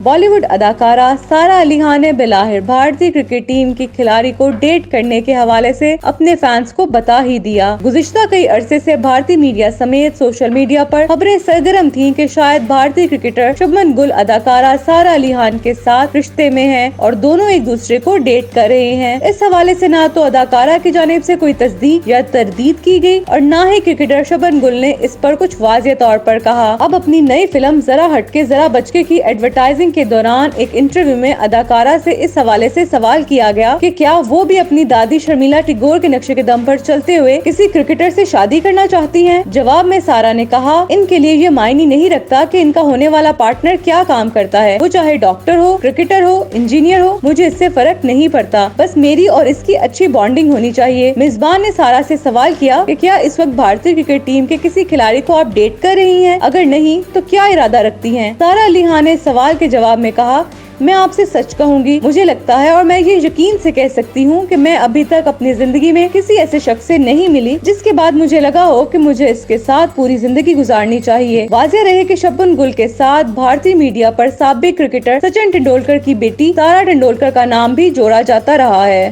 بالی would اداکارہ سارہ علی خان نے بلاخر بھارتی کرکٹ ٹیم کی کھلاڑی کو ڈیٹ کرنے کے حوالے سے اپنے فینس کو بتا ہی دیا۔ گزشتہ کئی عرصے سے بھارتی میڈیا سمیت سوشل میڈیا پر خبریں سرگرم تھیں کہ شاید بھارتی کرکٹر شبمن گل اداکارہ سارہ علی خان کے ساتھ رشتے میں ہیں اور دونوں ایک دوسرے کو ڈیٹ کر رہے ہیں۔ اس حوالے سے نہ تو اداکارہ کی جانب سے کوئی تصدیق یا تردید کی گئی اور نہ ہی کرکٹر شبمن گل نے اس پر کچھ واضح طور پر کہا۔ اب اپنی نئی فلم ذرا ہٹ کے ذرا بچ کے کی ایڈورٹائزنگ کے دوران ایک انٹرویو میں اداکارہ سے اس حوالے سے سوال کیا گیا کہ کیا وہ بھی اپنی دادی شرمیلا ٹیگور کے نقشے کے دم پر چلتے ہوئے کسی کرکٹر سے شادی کرنا چاہتی ہیں۔ جواب میں سارہ نے کہا، ان کے لیے یہ معنی نہیں رکھتا کہ ان کا ہونے والا پارٹنر کیا کام کرتا ہے، وہ چاہے ڈاکٹر ہو، کرکٹر ہو، انجینئر ہو، مجھے اس سے فرق نہیں پڑتا، بس میری اور اس کی اچھی بانڈنگ ہونی چاہیے۔ میزبان نے سارہ سے سوال کیا کہ کیا اس وقت بھارتی کرکٹ ٹیم کے کسی کھلاڑی کو آپ ڈیٹ کر رہی ہیں، اگر نہیں تو کیا ارادہ رکھتی ہیں۔ سارہ علی خان نے سوال کے جواب میں کہا، میں آپ سے سچ کہوں گی، مجھے لگتا ہے اور میں یہ یقین سے کہہ سکتی ہوں کہ میں ابھی تک اپنی زندگی میں کسی ایسے شخص سے نہیں ملی جس کے بعد مجھے لگا ہو کہ مجھے اس کے ساتھ پوری زندگی گزارنی چاہیے۔ واضح رہے کہ شبمن گل کے ساتھ بھارتی میڈیا پر سابق کرکٹر سچن ٹنڈولکر کی بیٹی سارہ ٹنڈولکر کا نام بھی جوڑا جاتا رہا ہے۔